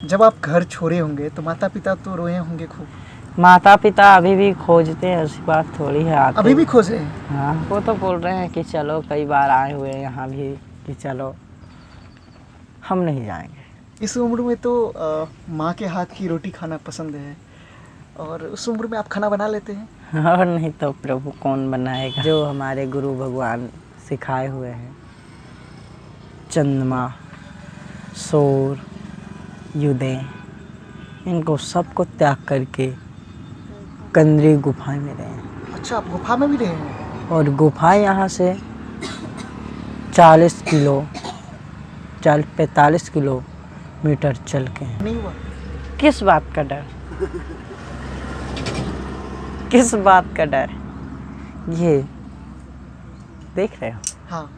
जब आप घर छोड़े होंगे तो माता पिता तो रोए होंगे खूब। माता पिता अभी भी खोजते हैं, ऐसी बात थोड़ी है, आते अभी भी खोज रहे हैं? हाँ, वो तो बोल रहे हैं कि चलो, कई बार आए हुए हैं यहाँ भी कि चलो, हम नहीं जाएंगे। इस उम्र में तो माँ के हाथ की रोटी खाना पसंद है, और उस उम्र में आप खाना बना लेते हैं? और नहीं तो प्रभु कौन बनाएगा, जो हमारे गुरु भगवान सिखाए हुए हैं, चंद्रमा, सूर्य, युदय, इनको सबको त्याग करके कंदरी गुफाएं में रहे हैं। अच्छा, आप गुफा में भी रहे हैं? और गुफा यहाँ से 45 किलोमीटर चल के हैं। नहीं हुआ? किस बात का डर? किस बात का डर? ये देख रहे हो? हाँ।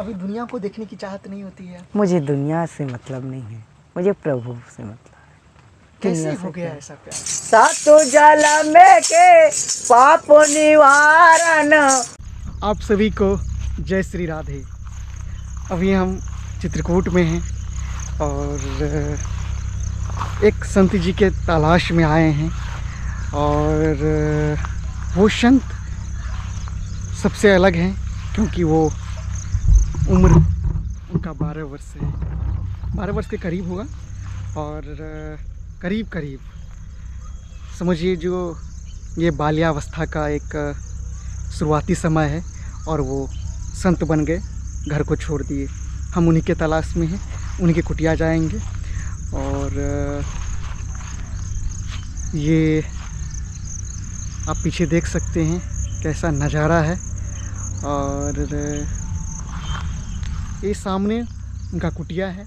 अभी दुनिया को देखने की चाहत नहीं होती है? मुझे दुनिया से मतलब नहीं है, मुझे प्रभु से मतलब है। कैसे दुनिया से हो गया क्या? ऐसा प्यार? सातो जन्म के पाप निवारण। आप सभी को जय श्री राधे। अभी हम चित्रकूट में हैं और एक संत जी के तलाश में आए हैं, और वो संत सबसे अलग हैं क्योंकि वो उम्र उनका 12 वर्ष है, 12 वर्ष के करीब होगा, और करीब करीब समझिए जो ये बाल्यावस्था का एक शुरुआती समय है, और वो संत बन गए, घर को छोड़ दिए। हम उन्हीं के तलाश में हैं, उन्हीं की कुटिया जाएंगे, और ये आप पीछे देख सकते हैं कैसा नज़ारा है, और ये सामने उनका कुटिया है।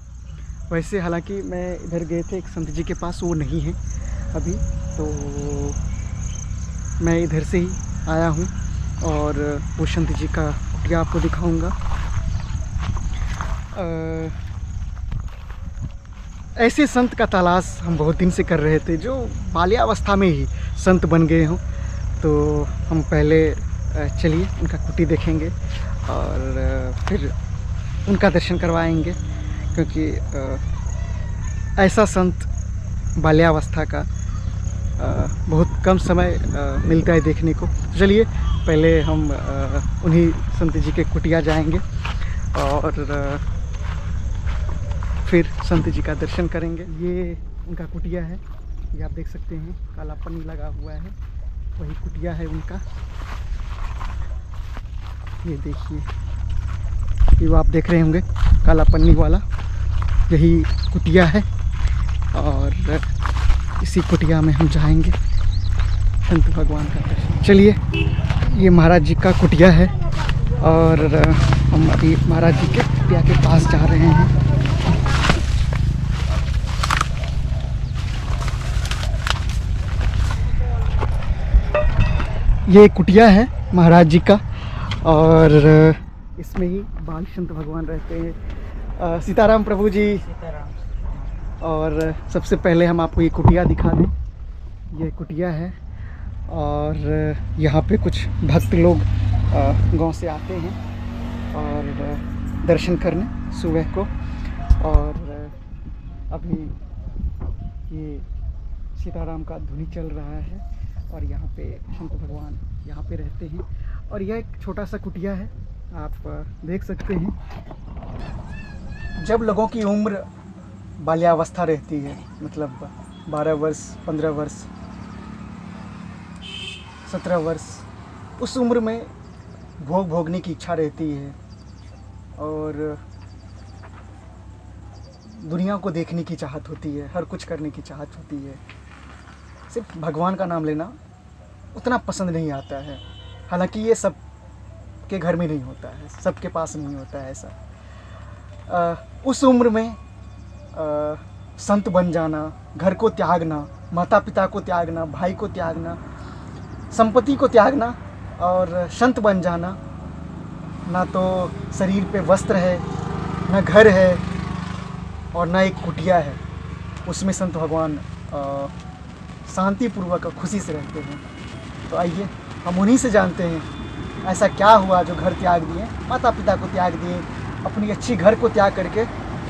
वैसे हालांकि मैं इधर गए थे एक संत जी के पास, वो नहीं है अभी, तो मैं इधर से ही आया हूँ, और वो संत जी का कुटिया आपको दिखाऊंगा। ऐसे संत का तलाश हम बहुत दिन से कर रहे थे जो बाल्यावस्था में ही संत बन गए हों। तो हम पहले चलिए उनका कुटी देखेंगे और फिर उनका दर्शन करवाएंगे, क्योंकि ऐसा संत बाल्यावस्था का बहुत कम समय मिलता है देखने को। तो चलिए पहले हम उन्हीं संत जी के कुटिया जाएंगे और फिर संत जी का दर्शन करेंगे। ये उनका कुटिया है, ये आप देख सकते हैं, काला पन्नी लगा हुआ है, वही कुटिया है उनका। ये देखिए, ये वो आप देख रहे होंगे काला पन्नी वाला, यही कुटिया है, और इसी कुटिया में हम जाएंगे संत भगवान का दर्शन। चलिए, ये महाराज जी का कुटिया है और हम अभी महाराज जी के कुटिया के पास जा रहे हैं। ये कुटिया है महाराज जी का, और इसमें ही बाल संत भगवान रहते हैं। सीताराम प्रभु जी। सीताराम। और सबसे पहले हम आपको ये कुटिया दिखा दें। ये कुटिया है और यहाँ पे कुछ भक्त लोग गांव से आते हैं और दर्शन करने सुबह को। और अभी ये सीताराम का धुनी चल रहा है और यहाँ पे संत भगवान यहाँ पे रहते हैं। और यह एक छोटा सा कुटिया है, आप देख सकते हैं। जब लोगों की उम्र बाल्यावस्था रहती है, मतलब 12 वर्ष, 15 वर्ष, 17 वर्ष, उस उम्र में भोग भोगने की इच्छा रहती है और दुनिया को देखने की चाहत होती है, हर कुछ करने की चाहत होती है। सिर्फ भगवान का नाम लेना उतना पसंद नहीं आता है। हालांकि ये सब के घर में नहीं होता है, सबके पास नहीं होता है ऐसा। उस उम्र में संत बन जाना, घर को त्यागना, माता पिता को त्यागना, भाई को त्यागना, संपत्ति को त्यागना और संत बन जाना, ना तो शरीर पे वस्त्र है, ना घर है और ना एक कुटिया है, उसमें संत भगवान शांतिपूर्वक खुशी से रहते हैं। तो आइए हम उन्हीं से जानते हैं ऐसा क्या हुआ जो घर त्याग दिए, माता पिता को त्याग दिए, अपनी अच्छी घर को त्याग करके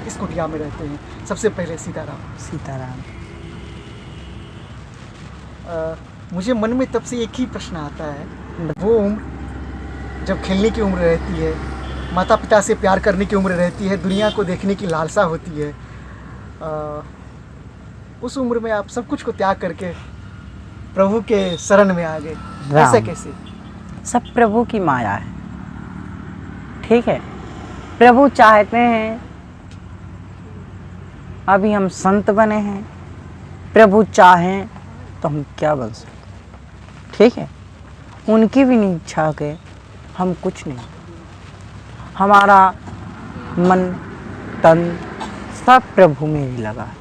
इस कुटिया में रहते हैं? सबसे पहले सीताराम, सीताराम। मुझे मन में तब से एक ही प्रश्न आता है, वो उम्र जब खेलने की उम्र रहती है, माता पिता से प्यार करने की उम्र रहती है, दुनिया को देखने की लालसा होती है, उस उम्र में आप सब कुछ को त्याग करके प्रभु के शरण में आ गए, ऐसा कैसे? सब प्रभु की माया है, ठीक है। प्रभु चाहते हैं अभी हम संत बने हैं, प्रभु चाहें तो हम क्या बन सकते, ठीक है। उनकी भी नहीं इच्छा के हम कुछ नहीं। हमारा मन तन सब प्रभु में ही लगा है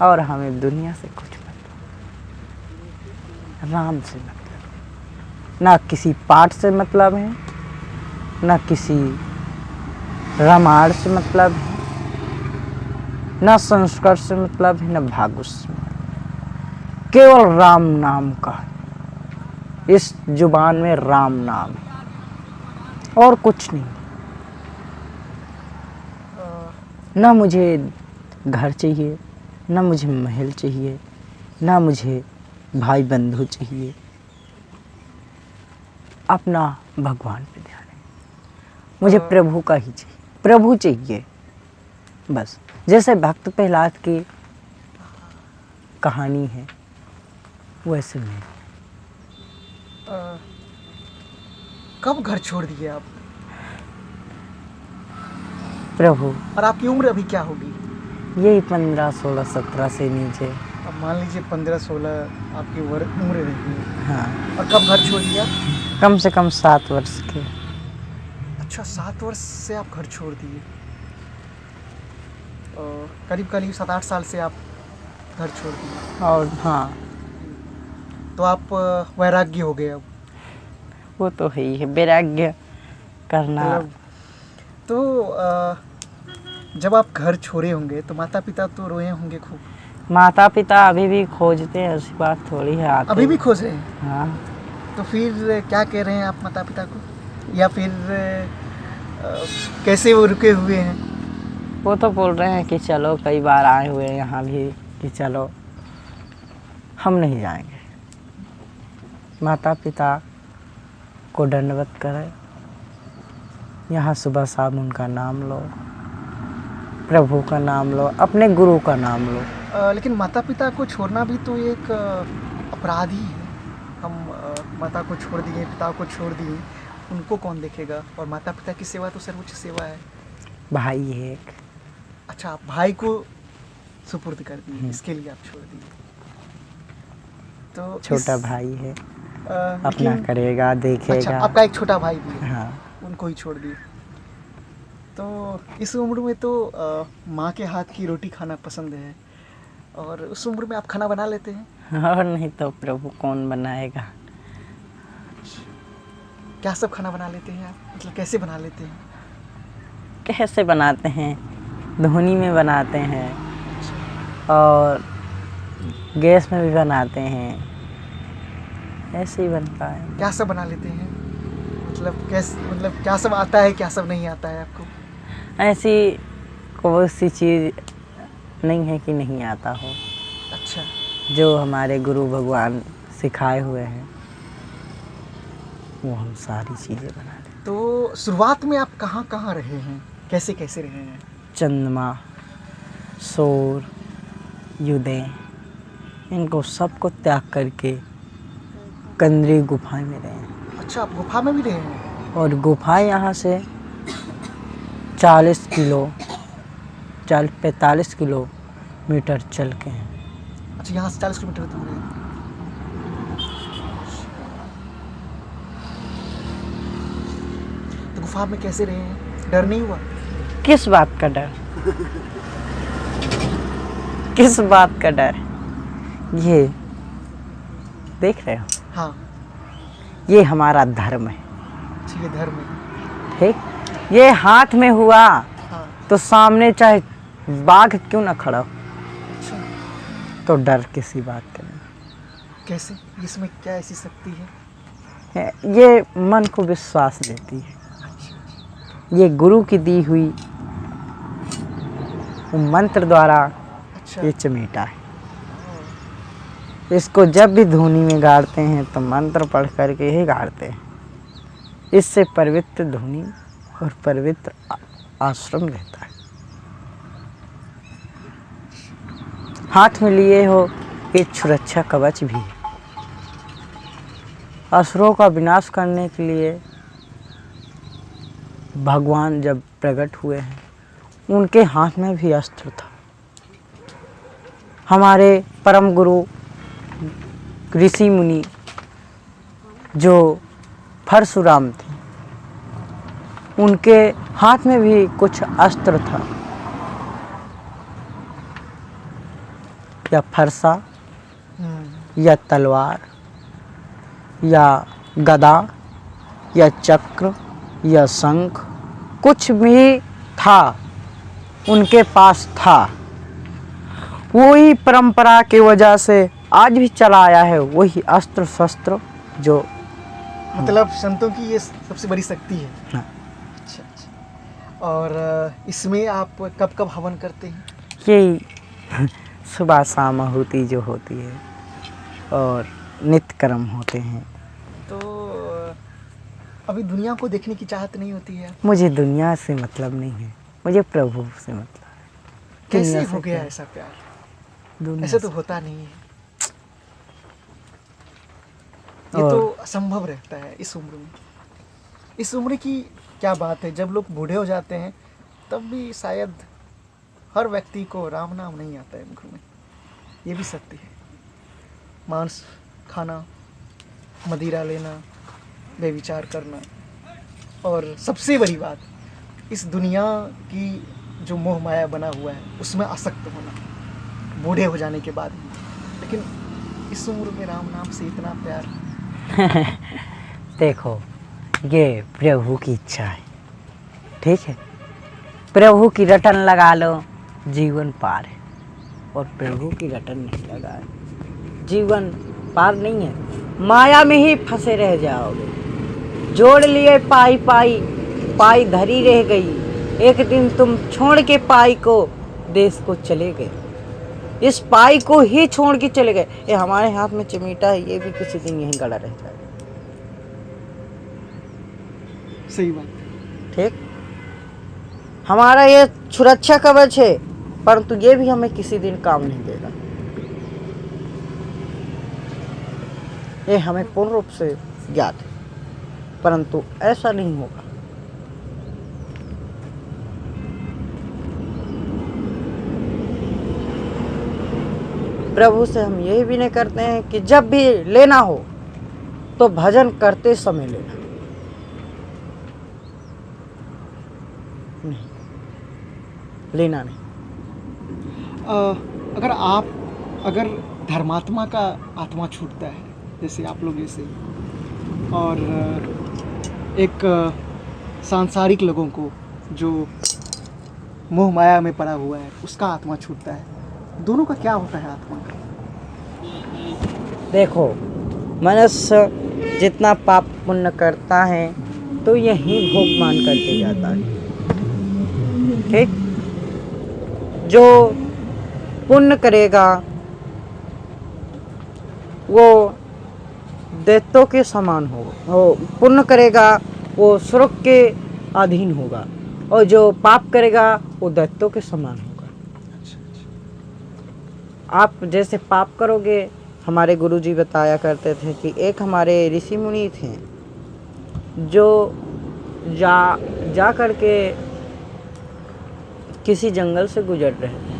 और हमें दुनिया से कुछ मतलब, राम से मतलब, ना किसी पाठ से मतलब है, ना किसी रामायण से मतलब है, ना संस्कार से मतलब है, ना भागवत से। केवल राम नाम का, इस जुबान में राम नाम और कुछ नहीं। ना मुझे घर चाहिए, ना मुझे महल चाहिए, ना मुझे भाई बंधु चाहिए। अपना भगवान पे ध्यान है, मुझे प्रभु का ही चाहिए, प्रभु चाहिए बस। जैसे भक्त प्रहलाद की कहानी है वैसे में। कब घर छोड़ दिए आप? प्रभु, और आपकी उम्र अभी क्या होगी? यही 15, 16, 17 से नीचे। अब मान लीजिए 15-16 आपकी उम्र रही है। हाँ, और कब घर छोड़ दिया? कम से कम 7 वर्ष के। अच्छा, 7 वर्ष से आप घर छोड़ दिए। करीब करीब 7-8 साल से आप घर छोड़ दिए। और हाँ, तो आप वैराग्य हो गए अब? वो तो है ही है, वैराग्य करना। मतलब तो जब आप घर छोड़े होंगे तो माता पिता तो रोए होंगे खूब? माता पिता अभी भी खोजते हैं, ऐसी बात थोड़ी है। आते अभी भी खोज रहे हैं? हाँ। तो फिर क्या कह रहे हैं आप माता पिता को, या फिर कैसे वो रुके हुए हैं? वो तो बोल रहे हैं कि चलो, कई बार आए हुए हैं यहाँ भी, कि चलो हम नहीं जाएंगे। माता पिता को दंडवत करें, यहाँ सुबह शाम उनका नाम लो, प्रभु का नाम लो, अपने गुरु का नाम लो। लेकिन माता पिता को छोड़ना भी तो एक अपराध ही है। हम माता को छोड़ दिए, पिता को छोड़ दिए, उनको कौन देखेगा? और माता पिता की सेवा तो सर्वोच्च सेवा है। भाई है एक। अच्छा, आप भाई को सुपुर्द कर दिए, इसके लिए आप छोड़ दिए। तो छोटा भाई है, अपना लेकिन करेगा, देखेगा। अच्छा, आपका एक छोटा भाई भी है। हाँ। उनको ही छोड़ दिए। तो इस उम्र में तो माँ के हाथ की रोटी खाना पसंद है, और उस उम्र में आप खाना बना लेते हैं? और नहीं तो प्रभु कौन बनाएगा। क्या सब खाना बना लेते हैं आप? मतलब कैसे बना लेते हैं? कैसे बनाते हैं, धुनी में बनाते हैं और गैस में भी बनाते हैं, ऐसे ही बनता है। क्या सब बना लेते हैं? मतलब कैसे, मतलब क्या सब आता है, क्या सब नहीं आता है आपको? ऐसी कोई सी चीज़ नहीं है कि नहीं आता हो। अच्छा। जो हमारे गुरु भगवान सिखाए हुए हैं वो हम सारी चीज़ें बना लेते हैं। तो शुरुआत में आप कहाँ कहाँ रहे हैं, कैसे कैसे रहे हैं? चंद्रमा, सोर, युदय, इनको सबको त्याग करके कंदरी गुफा में रहे हैं। अच्छा, आप गुफा में भी रहे हैं? और गुफा यहाँ से 45 किलोमीटर चल के हैं। अच्छा, यहाँ से 40 किलोमीटर दूर है। तो गुफा में कैसे रहे हैं? डर नहीं हुआ? किस बात का डर? किस बात का डर? ये देख रहे हो? हाँ। ये हमारा धर्म है। अच्छा, ये धर्म है। ठीक, ये हाथ में हुआ हाँ। तो सामने चाहे बाघ क्यों ना खड़ा हो, अच्छा, तो डर किसी बात का नहीं। कैसे? इसमें क्या ऐसी शक्ति है? ये मन को विश्वास देती है। ये गुरु की दी हुई वो मंत्र द्वारा अच्छा। ये चमेटा है। इसको जब भी धुनी में गाड़ते हैं तो मंत्र पढ़ करके ही गाड़ते हैं। इससे पवित्र धुनी और पवित्र आश्रम रहता है। हाथ में लिए हो एक सुरक्षा कवच भी है। असुरों का विनाश करने के लिए भगवान जब प्रकट हुए हैं उनके हाथ में भी अस्त्र था। हमारे परम गुरु ऋषि मुनि जो परशुराम थे उनके हाथ में भी कुछ अस्त्र था, या फरसा या तलवार या गदा या चक्र या शंख, कुछ भी था उनके पास था। वही परंपरा की वजह से आज भी चला आया है, वही अस्त्र शस्त्र जो मतलब संतों की ये सबसे बड़ी शक्ति है। हाँ। अच्छा अच्छा। और इसमें आप कब कब हवन करते हैं? यही सुबह शाम आहुति जो होती है और नित्य कर्म होते हैं। तो अभी दुनिया को देखने की चाहत नहीं होती है? मुझे दुनिया से मतलब नहीं है, मुझे प्रभु से मतलब है। कैसे दुनिया हो से गया क्या? ऐसा प्यार? दुनिया ऐसे तो से। होता नहीं है। ये और- तो असंभव रहता है इस उम्र में। इस उम्र की क्या बात है, जब लोग बूढ़े हो जाते हैं तब भी शायद हर व्यक्ति को राम नाम नहीं आता है मुख में। ये भी सत्य है। मांस खाना, मदिरा लेना, बेविचार करना, और सबसे बड़ी बात, इस दुनिया की जो मोह माया बना हुआ है उसमें आसक्त होना बूढ़े हो जाने के बाद भी। लेकिन इस उम्र में राम नाम से इतना प्यार। देखो, ये प्रभु की इच्छा है, ठीक है। प्रभु की रटन लगा लो, जीवन पार है। और प्रभु की रटन नहीं लगाए, जीवन पार नहीं है। माया में ही फंसे रह जाओगे। जोड़ लिए पाई पाई, पाई धरी रह गई। एक दिन तुम छोड़ के पाई को, देश को चले गए। इस पाई को ही छोड़ के चले गए। ये हमारे हाथ में चमेटा है, ये भी किसी दिन यहीं गड़ा रह जाएगा। सही बात। ठीक, हमारा ये सुरक्षा कवच है, परंतु ये भी हमें किसी दिन काम नहीं देगा। ये हमें पूर्ण रूप से ज्ञात है, परंतु ऐसा नहीं होगा। प्रभु से हम यही भी नहीं करते हैं कि जब भी लेना हो तो भजन करते समय लेना। नहीं, लेना नहीं। अगर धर्मात्मा का आत्मा छूटता है, जैसे आप लोग जैसे, और एक सांसारिक लोगों को जो मोह माया में पड़ा हुआ है उसका आत्मा छूटता है, दोनों का क्या होता है आत्मा का? देखो, मनुष्य जितना पाप पुण्य करता है तो यही भोग मान करके जाता है, ठीक। जो पुण्य करेगा वो दैत्यों के समान होगा, वो पुण्य करेगा वो स्वर्ग के अधीन होगा, और जो पाप करेगा वो दैत्यों के समान होगा। आप जैसे पाप करोगे, हमारे गुरुजी बताया करते थे कि एक हमारे ऋषि मुनि थे जो जा करके किसी जंगल से गुजर रहे थे,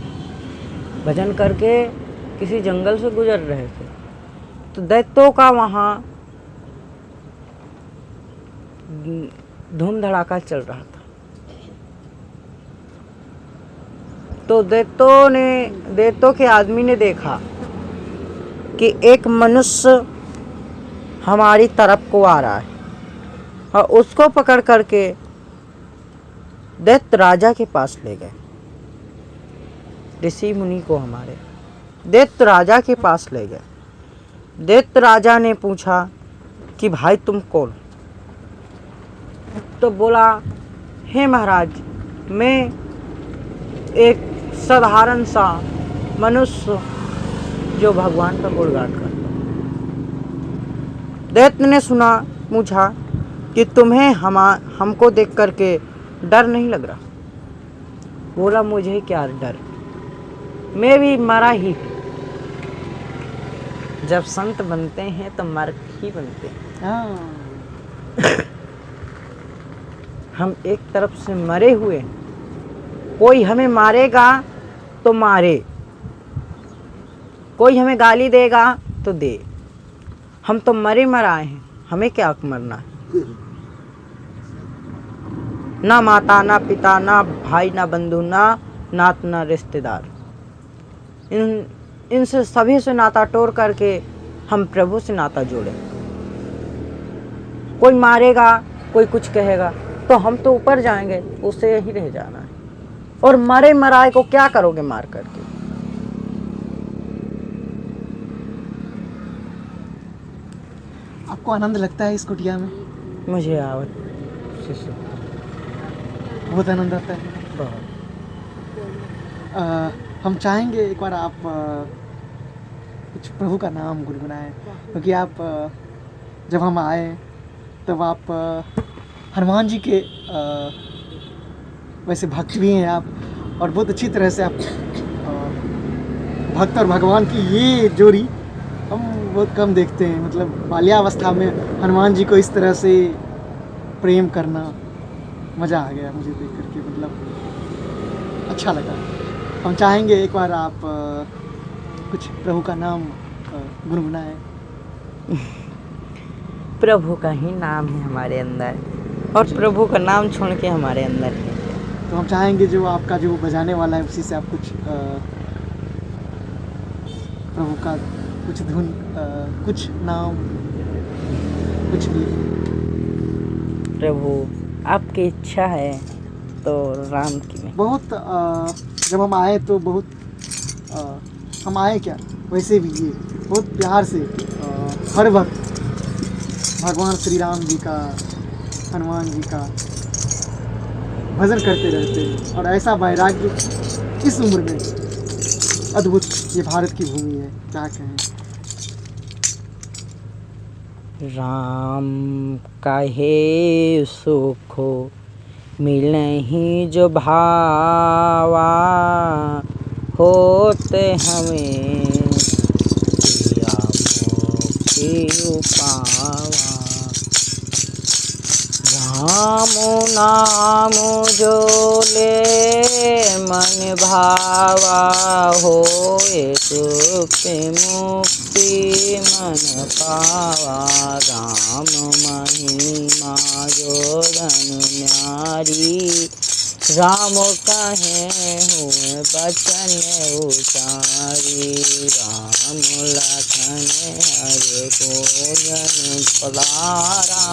भजन करके किसी जंगल से गुजर रहे थे, तो दैत्यों का वहाँ धूम धड़ाका चल रहा था। तो दैत्यों के आदमी ने देखा कि एक मनुष्य हमारी तरफ को आ रहा है, और उसको पकड़ करके दैत्य राजा के पास ले गए। ऋषि मुनि को हमारे दैत्य राजा के पास ले गए। दैत्य राजा ने पूछा कि भाई तुम कौन? तो बोला, हे महाराज, मैं एक साधारण सा मनुष्य जो भगवान का गुणगान करता। दैत्य ने सुना, पूछा कि तुम्हें हमको देख करके डर नहीं लग रहा? बोला, मुझे क्या डर, मैं भी मरा ही हूँ। जब संत बनते हैं तो मर ही बनते हैं। हाँ, हम एक तरफ से मरे हुए हैं। कोई हमें मारेगा तो मारे, कोई हमें गाली देगा तो दे, हम तो मरे मराए हैं, हमें क्या मरना है। ना माता ना पिता ना भाई ना बंधु ना नात ना रिश्तेदार, इनसे सभी से नाता तोड़ करके हम प्रभु से नाता जोड़े। कोई मारेगा, कोई कुछ कहेगा तो हम तो ऊपर जाएंगे, उससे यही रह जाना है। और मरे मराए को क्या करोगे मार करके। आपको आनंद लगता है इस कुटिया में? मुझे बहुत आनंद आता है। बहुत। हम चाहेंगे एक बार आप कुछ प्रभु का नाम गुनगुनाएं, क्योंकि आप जब हम आए तब आप हनुमान जी के वैसे भक्त भी हैं आप, और बहुत अच्छी तरह से आप भक्त और भगवान की ये जोड़ी हम बहुत कम देखते हैं। मतलब बाल्यावस्था में हनुमान जी को इस तरह से प्रेम करना, मज़ा आ गया मुझे देख करके, मतलब अच्छा लगा। हम चाहेंगे एक बार आप कुछ प्रभु का नाम गुनगुनाएं। प्रभु का ही नाम है हमारे अंदर, और प्रभु का नाम छोड़ के हमारे अंदर है। तो हम चाहेंगे जो आपका जो बजाने वाला है उसी से आप कुछ प्रभु का कुछ धुन, कुछ नाम, कुछ भी। प्रभु आपकी इच्छा है तो राम की में। बहुत जब हम आए तो बहुत हम आए क्या, वैसे भी ये बहुत प्यार से हर वक्त भगवान श्री राम जी का, हनुमान जी का भजन करते रहते हैं। और ऐसा वैराग्य इस उम्र में अद्भुत, ये भारत की भूमि है, क्या कहें। राम काहे सुखो मिलहि जो भावा, होते हमें किया मुक्ति पावा। राम नाम जो ले मन भावा, होए सुख मुक्ति मन पावा। राम महिमा जो धन न्यारी, राम कहे हुए बचन उचारी। राम लखन हरे को जन पधारा,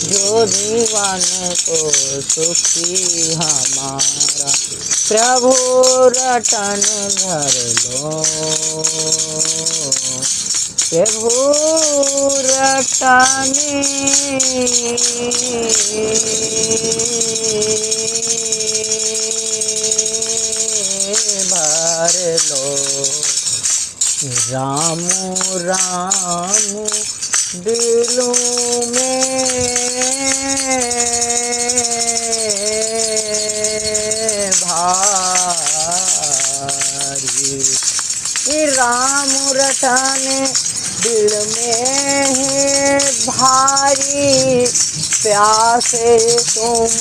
जो जीवन को सुखी हमारा। प्रभु रटन धर लो, प्रभु रटन भर लो। राम राम दिलों में भारी, राम रटने दिल में है भारी। प्यासे तुम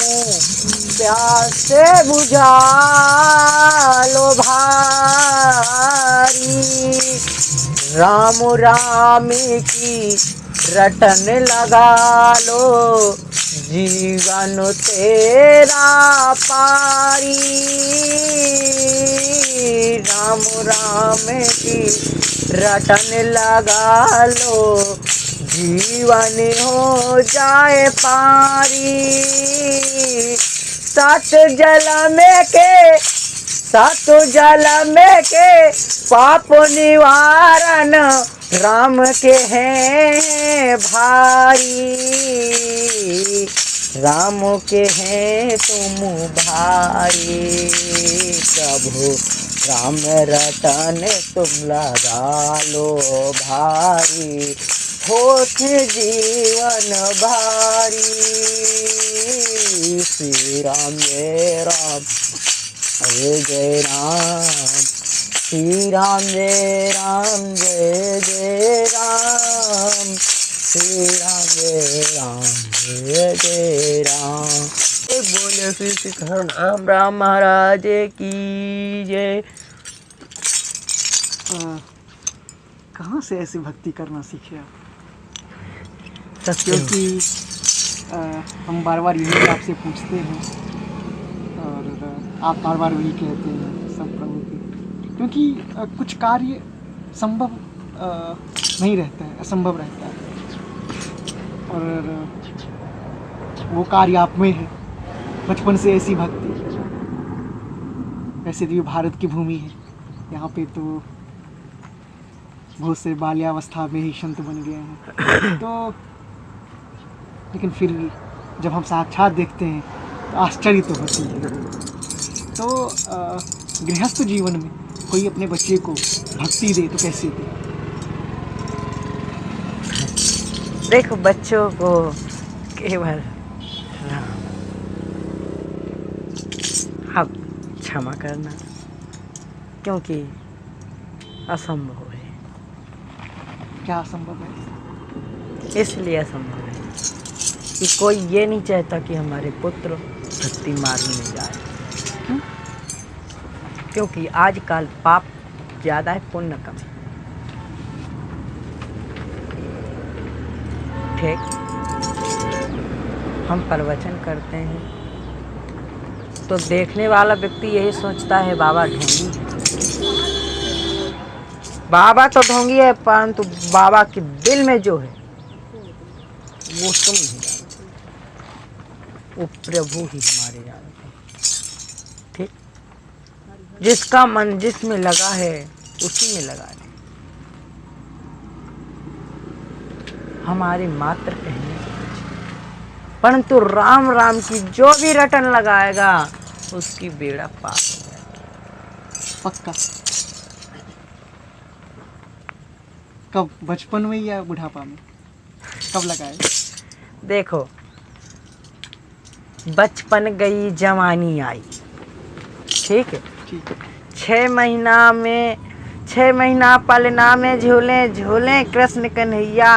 प्यासे बुझा लो भारी। राम राम की रटन लगा लो, जीवन तेरा पारी। राम राम की रटन लगा लो, जीवन हो जाए पारी। सत जल में के पाप निवारण, राम के हैं भारी। राम के हैं तुम भारी, प्रभु राम रतन तुम लगा लो भारी, होठ जीवन भारी। श्री राम जय राम, जय जय राम, श्री राम जय राम, जय जय राम, श्री राम जय राम, जय जय राम। बोले श्री शिखर राम राम महाराज की जय। कहाँ से ऐसी भक्ति करना सीखे आप? सत्य क्योंकि हम बार बार यही आपसे पूछते हैं और आप बार बार वही कहते हैं सब प्रभु की, क्योंकि कुछ कार्य संभव नहीं रहता है, असंभव रहता है, और वो कार्य आप में है। बचपन से ऐसी भक्ति, वैसे तो ये भारत की भूमि है, यहाँ पे तो बहुत से बाल्यावस्था में ही संत बन गए हैं, तो लेकिन फिर भी जब हम साक्षात देखते हैं तो आश्चर्य तो होती है। तो गृहस्थ जीवन में कोई अपने बच्चे को भक्ति दे तो कैसे दे? देखो, बच्चों को केवल राम, अब क्षमा करना, क्योंकि असंभव है। क्या असंभव है? इसलिए असंभव है कि कोई ये नहीं चाहता कि हमारे पुत्र भक्ति मार्ग में जाए। क्यों? क्योंकि आजकल पाप ज़्यादा है, पुण्य कम है। ठीक, हम प्रवचन करते हैं तो देखने वाला व्यक्ति यही सोचता है बाबा ढोंगी है। बाबा तो ढोंगी है, परंतु बाबा के दिल में जो है वो तुम नहीं जानते, वो प्रभु ही हमारे जानते हैं। ठीक, जिसका मन जिसमें लगा है उसी में लगा है। हमारे मात्र कहने से कुछ, परंतु राम राम की जो भी रटन लगाएगा उसकी बेड़ा पार हो जाएगी। पक्का? कब, बचपन में या बुढ़ापा में? कब लगाए? देखो, बचपन गई जवानी आई, ठीक है, ठीक है। 6 महीना पलना में झूले झूले कृष्ण कन्हैया,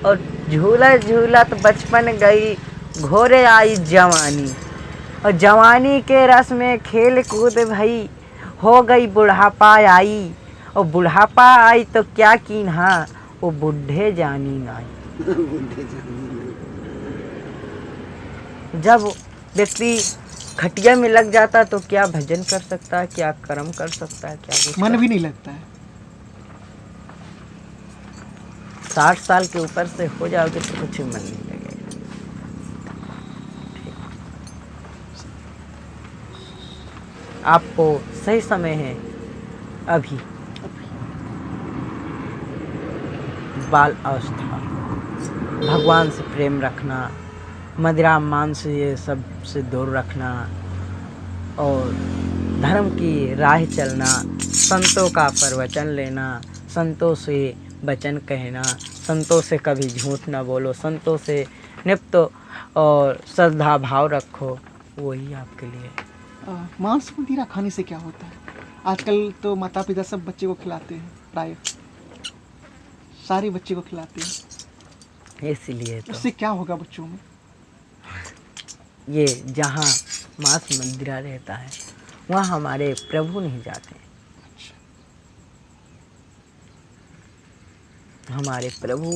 और झूला झूलत बचपन गई, घोरे आई जवानी, और जवानी के रस में खेल कूद भई, हो गई बुढ़ापा आई, और बुढ़ापा आई तो क्या कीन्हा, वो बुढ़े जानी आई। जब व्यक्ति खटिया में लग जाता तो क्या भजन कर सकता है, क्या कर्म कर सकता है, क्या कुछ मन भी नहीं लगता है। 60 साल के ऊपर से हो जाओगे तो कुछ मन नहीं लगेगा। आपको सही समय है अभी, बाल अवस्था, भगवान से प्रेम रखना, मदिरा मांस ये सब से दूर रखना, और धर्म की राह चलना, संतों का प्रवचन लेना, संतों से वचन कहना, संतों से कभी झूठ ना बोलो, संतों से निप्त और श्रद्धा भाव रखो, वही आपके लिए। मांस मदिरा खाने से क्या होता है? आजकल तो माता पिता सब बच्चे को खिलाते हैं, प्राय सारे बच्चे को खिलाते हैं। इसलिए तो उससे क्या होगा बच्चों में? ये जहाँ मांस मदिरा रहता है वहाँ हमारे प्रभु नहीं जाते। हमारे प्रभु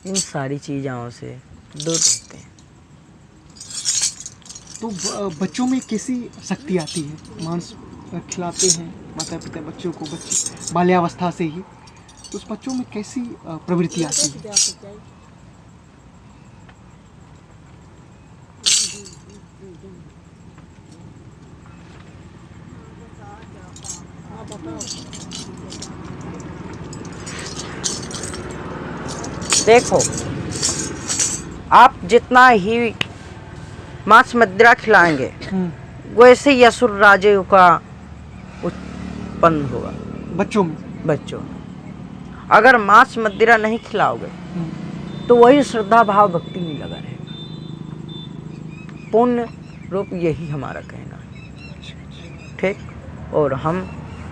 इन सारी चीज़ों से दूर रहते हैं। तो बच्चों में कैसी शक्ति आती है? मांस खिलाते हैं माता पिता बच्चों को, बच्चे बाल्यावस्था से ही, तो उस बच्चों में कैसी प्रवृत्ति आती है? देखो, आप जितना ही मांस मदिरा खिलाएंगे वैसे ही असुर राजे का उत्पन्न होगा बच्चों में। बच्चों में। अगर मांस मदिरा नहीं खिलाओगे तो वही श्रद्धा भाव भक्ति में लगा रहेगा। पुण्य रूप यही हमारा कहना है, ठीक। और हम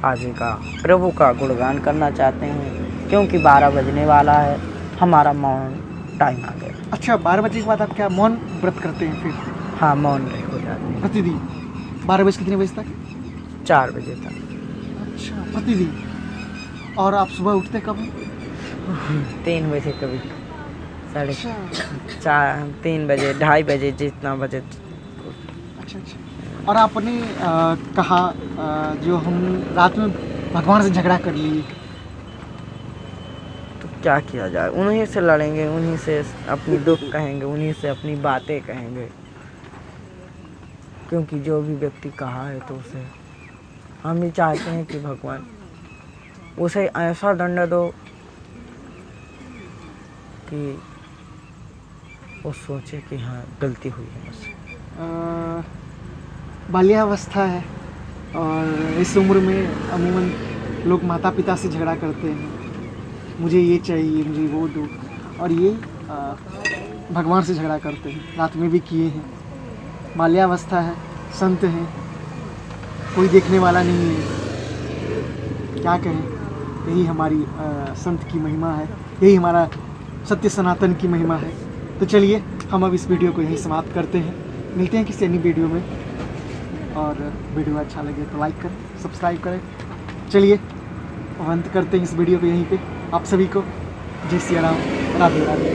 आगे का प्रभु का गुणगान करना चाहते हैं, क्योंकि 12 बजने वाला है, हमारा मौन टाइम आ गया। अच्छा, 12 बजे के बाद आप क्या मौन व्रत करते हैं फिर? हाँ, मौन रह हो जाते हैं प्रतिदिन 12 बजे कितने बजे तक? 4 बजे तक। अच्छा, प्रतिदिन। और आप सुबह उठते कब हैं? 3 बजे, कभी साढ़े अच्छा 4, 3 बजे, 2:30 बजे, जितना बजे। अच्छा अच्छा। और आपने कहा जो हम रात में भगवान से झगड़ा कर लिए, तो क्या किया जाए, उन्हीं से लड़ेंगे, उन्हीं से अपनी दुख कहेंगे, उन्हीं से अपनी बातें कहेंगे, क्योंकि जो भी व्यक्ति कहा है तो उसे हम ही चाहते हैं कि भगवान उसे ऐसा दंड दो कि वो सोचे कि हाँ गलती हुई है मुझसे। बाल्यावस्था है और इस उम्र में अमूमन लोग माता पिता से झगड़ा करते हैं, मुझे ये चाहिए, मुझे वो दो, और ये भगवान से झगड़ा करते हैं, रात में भी किए हैं। बाल्यावस्था है, संत हैं, कोई देखने वाला नहीं है, क्या कहें। यही हमारी संत की महिमा है, यही हमारा सत्य सनातन की महिमा है। तो चलिए हम अब इस वीडियो को यहीं समाप्त करते हैं, मिलते हैं किसी अन्य वीडियो में। और वीडियो अच्छा लगे तो लाइक करें, सब्सक्राइब करें। चलिए अब अंत करते हैं इस वीडियो को यहीं पे। आप सभी को जय सिया राम, राधे राधे।